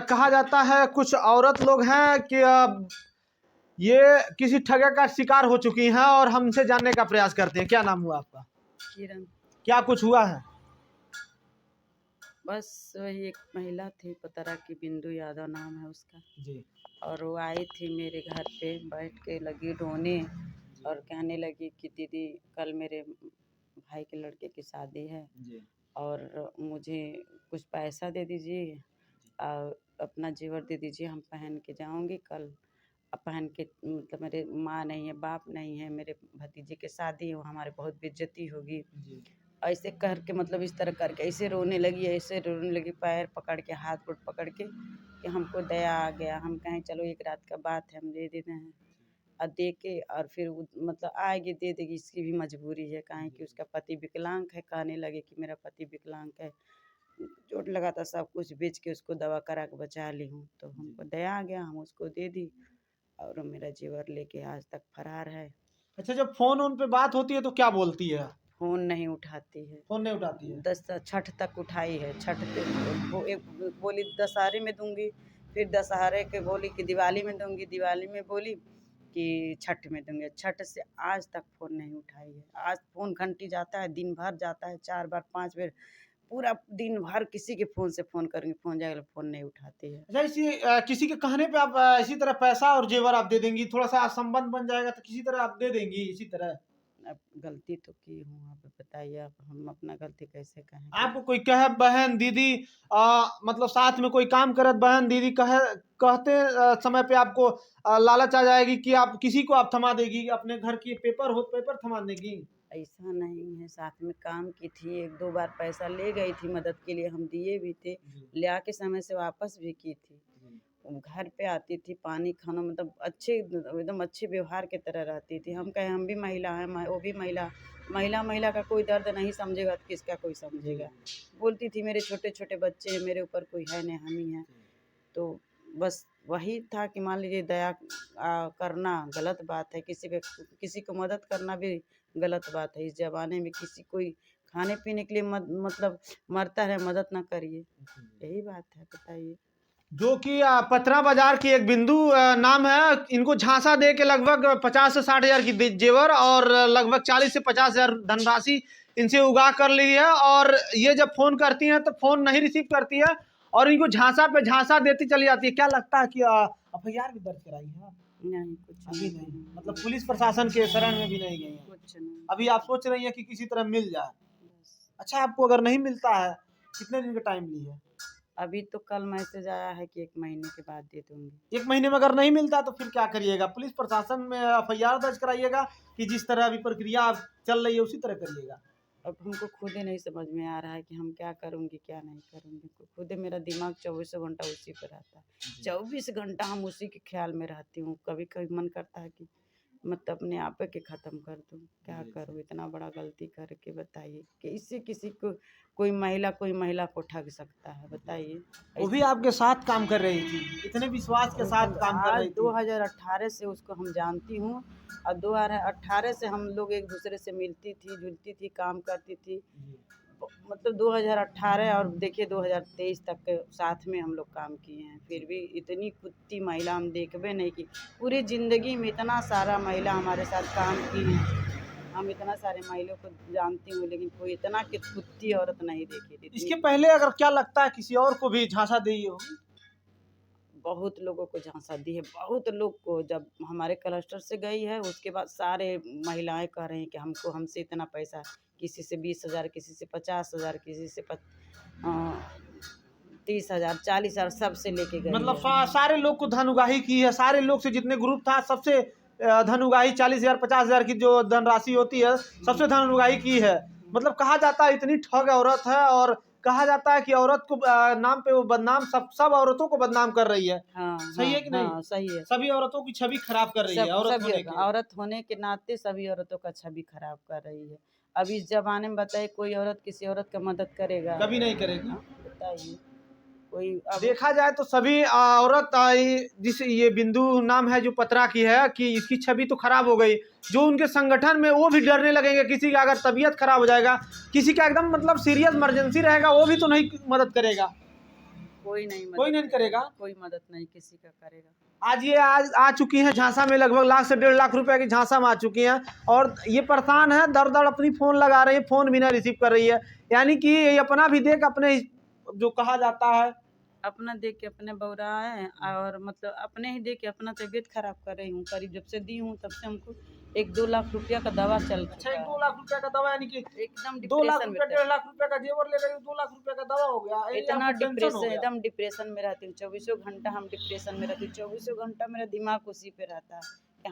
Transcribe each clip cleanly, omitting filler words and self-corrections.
कहा जाता है कुछ औरत लोग हैं कि ये किसी ठगे का शिकार हो चुकी हैं और हमसे जानने का प्रयास करते हैं। क्या नाम हुआ आपका? किरण। क्या कुछ हुआ है? बस वही एक महिला थी पतरा की, बिंदु यादव नाम है उसका जी और वो आई थी मेरे घर पे, बैठ के लगी रोने और कहने लगी कि दीदी कल मेरे भाई के लड़के की शादी है जी और मुझे कुछ पैसा दे दीजिए और अपना जेवर दे दीजिए, हम पहन के जाऊंगी कल। अब पहन के मतलब मेरे माँ नहीं है, बाप नहीं है, मेरे भतीजे की शादी है, वो हमारे बहुत बेइज्जती होगी। जी ऐसे करके मतलब इस तरह करके ऐसे रोने लगी, ऐसे रोने लगी, पैर पकड़ के हाथ गोड़ पकड़ के कि हमको दया आ गया। हम कहें चलो एक रात का बात है, हम दे देते हैं और दे के और फिर मतलब आएगी दे देगी, इसकी भी मजबूरी है, कहें कि उसका पति विकलांग है, कहने लगे कि मेरा पति विकलांग है, चोट लगा था, सब कुछ बेच के उसको दवा करा के बचा ली हूँ। तो हमको दया आ गया, हम उसको दे दी और वो मेरा जेवर लेके आज तक फरार है। अच्छा, जब फोन उन पे बात होती है तो क्या बोलती है? फ़ोन नहीं उठाती है। फोन नहीं उठाती है? छठ तक उठाई है, छठ पे वो एक बोली दशहरे में दूंगी, फिर दशहरे के बोली कि दिवाली में दूंगी, दिवाली में बोली कि छठ में दूंगी, छठ से आज तक फ़ोन नहीं उठाई है। आज फ़ोन घंटी जाता है, दिन भर जाता है, 4 बार 5 बार, पूरा दिन भर किसी के फ़ोन से फ़ोन करेंगे, फ़ोन जाएगा, फ़ोन नहीं उठाती है। अच्छा, किसी के कहने पे आप इसी तरह पैसा और जेवर आप दे देंगी? थोड़ा सा संबंध बन जाएगा तो किसी तरह आप दे देंगी इसी तरह? अब गलती तो की हूँ, आप बताइए, अब हम अपना गलती कैसे कहें? आपको कोई कहे बहन दीदी, मतलब साथ में कोई काम करत बहन दीदी कहते समय पे आपको लालच आ जाएगी कि आप किसी को आप थमा देगी, अपने घर की पेपर हो पेपर थमा देगी? ऐसा नहीं है, साथ में काम की थी, 1-2 बार पैसा ले गई थी मदद के लिए, हम दिए भी थे, ले आके समय से वापस भी की थी। वो घर पे आती थी, पानी खाना मतलब अच्छे एकदम अच्छे व्यवहार की तरह रहती थी। हम कहें हम भी महिला हैं, वो भी महिला, महिला का कोई दर्द नहीं समझेगा तो किसका कोई समझेगा। बोलती थी मेरे छोटे-छोटे बच्चे हैं, मेरे ऊपर कोई है नहीं, हम ही हैं। तो बस वही था कि मान लीजिए दया करना गलत बात है, किसी को मदद करना भी गलत बात है। इस ज़माने में किसी कोई खाने-पीने के लिए मतलब मरता है, मदद ना करिए, यही बात है, बताइए। जो कि पटना बाजार की एक बिंदु नाम है, इनको झांसा दे के लगभग 50 से 60 हजार की जेवर और लगभग 40 से 50 हजार धनराशि इनसे उगा कर ली है। और ये जब फोन करती हैं तो फोन नहीं रिसीव करती है और इनको झांसा पे झांसा देती चली जाती है। क्या लगता है कि एफआईआर भी दर्ज कराई है? नहीं, कुछ अभी नहीं, नहीं, मतलब पुलिस प्रशासन के शरण में भी नहीं गई है? कुछ नहीं। अभी आप सोच रही हैं कि किसी तरह मिल जाए? बस अच्छा, आपको अगर नहीं मिलता है, कितने दिन का टाइम ली है? अभी तो कल मैसेज आया है कि 1 महीने के बाद दे दूँगी। 1 महीने में अगर नहीं मिलता तो फिर क्या करिएगा? पुलिस प्रशासन में एफआईआर दर्ज कराइएगा कि जिस तरह अभी प्रक्रिया चल रही है उसी तरह करिएगा? अब हमको खुद ही नहीं समझ में आ रहा है कि हम क्या करूँगी, क्या नहीं करूँगी। खुद ही मेरा दिमाग चौबीसों घंटा उसी पे रहता है। 24 घंटा हम उसी के ख़्याल में रहती हूँ। कभी-कभी मन करता है कि मतलब अपने आप के ख़त्म कर दूँ। क्या करूँ इतना बड़ा गलती करके, बताइए। कि इससे किसी को कोई महिला को ठग सकता है, बताइए। वो भी आपके साथ काम कर रही थी, इतने विश्वास के साथ काम कर आज रही थी। 2018 से उसको हम जानती हूँ और 2018 से हम लोग एक दूसरे से मिलती थी, जुलती थी, काम करती थी। मतलब 2018 और देखिए 2023 तक के साथ में हम लोग काम किए हैं, फिर भी इतनी कुत्ती महिला हम देखबे नहीं की। पूरी ज़िंदगी में इतना सारा महिला हमारे साथ काम की है, हम इतना सारे महिलाओं को जानती हूँ, लेकिन कोई इतना कि कुत्ती औरत नहीं देखी थी। इसके पहले अगर क्या लगता है किसी और को भी झांसा दी होगी? बहुत लोगों को झांसा दी है, बहुत लोग को। जब हमारे क्लस्टर से गई है उसके बाद सारे महिलाएं कह रही हैं कि हमसे इतना पैसा, किसी से 20,000, किसी से 50,000, किसी से 30,000, 40,000, सबसे लेके गई मतलब है। सारे लोग को धन उगाही की है, सारे लोग से जितने ग्रुप था सबसे धन उगाही 40,000 50,000 की जो धनराशि होती है सबसे धन उगाही की है। मतलब कहा जाता है इतनी ठग औरत है और कहा जाता है कि औरत को नाम पे वो बदनाम सब औरतों को बदनाम कर रही है। हाँ सही हाँ है कि नहीं? हाँ, सही है। सभी औरतों की छवि खराब कर रही है औरत होने के नाते सभी औरतों का छवि खराब कर रही है। अब इस जमाने में बताइए कोई औरत किसी औरत का मदद करेगा? कभी नहीं करेगी। हाँ, बताइए। कोई अब देखा जाए तो सभी औरत जिस ये बिंदु नाम है जो पतरा की है कि इसकी छवि तो खराब हो गई। जो उनके संगठन में वो भी डरने लगेंगे, किसी का अगर तबीयत खराब हो जाएगा, किसी का एकदम मतलब सीरियस इमरजेंसी रहेगा वो भी तो नहीं मदद करेगा। कोई नहीं कोई मदद नहीं करेगा। कोई मदद नहीं किसी का करेगा। आज आ चुकी हैं झांसा में, लगभग लाख से 1.5 लाख रुपए की झांसा में आ चुकी हैं और ये परेशान है, दर दर अपनी फोन लगा रही है, फोन भी ना रिसीव कर रही है। यानी कि ये अपना भी देख अपने जो कहा जाता है अपना देख के अपने बौरा है और मतलब अपने ही देख के अपना तबीयत खराब कर रही हूँ। करीब जब से दी हूँ तब से हमको 1-2 लाख रुपया का दवा चल अच्छा चुका है। 1-2 लाख रुपए का दवा, यानी कि एकदम 2 लाख डिप्रेशन में रुपए 1.5 लाख रुपए का जेवर ले गई, 2 लाख रुपए का दवा हो गया, ये इतना आपको टेंशन हो डिप्रेशन, गया। एकदम डिप्रेशन में रहती हूँ। 24 घंटा हम डिप्रेशन में रहती हूँ। 24 घंटा मेरा दिमाग उसी पे रहता है कि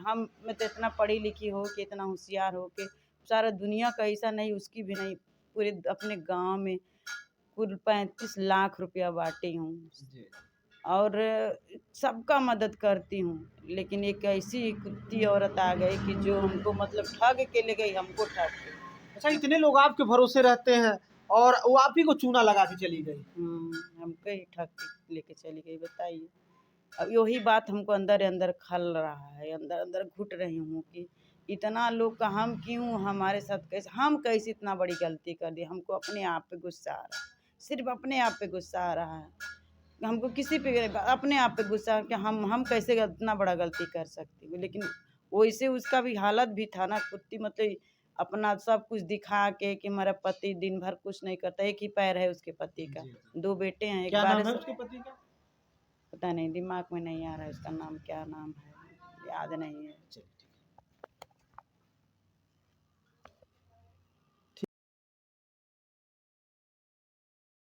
मैं तो इतना पढ़ी लिखी हो के, इतना होशियार हो के, सारा दुनिया का ऐसा नहीं, उसकी भी नहीं, पूरे अपने गांव में कुल 35 लाख रुपया बांटी हूँ और सबका मदद करती हूँ। लेकिन एक ऐसी कुत्ती औरत आ गई कि जो हमको मतलब ठग के ले गई, हमको ठग के। अच्छा, इतने लोग आपके भरोसे रहते हैं और वो आप ही को चूना लगा के चली गई। हमको ही ठग के लेके चली गई, बताइए। अब यही बात हमको अंदर अंदर खल रहा है, अंदर अंदर घुट रही हूँ कि इतना लोग का हम क्यों, हमारे साथ कैसे, हम कैसे इतना बड़ी गलती कर दी। हमको अपने आप पे गुस्सा आ रहा है, सिर्फ अपने आप पे गुस्सा आ रहा है। हमको किसी पे अपने आप पे गुस्सा कि हम कैसे इतना बड़ा गलती कर सकती हूँ। लेकिन वैसे उसका भी हालत भी था ना, कुत्ती मतलब अपना सब कुछ दिखा के कि मेरा पति दिन भर कुछ नहीं करता, एक ही पैर है उसके पति का, 2 बेटे हैं, एक क्या नाम है 12 उसके पति का? पता नहीं, दिमाग में नहीं आ रहा है उसका नाम, क्या नाम है याद नहीं है।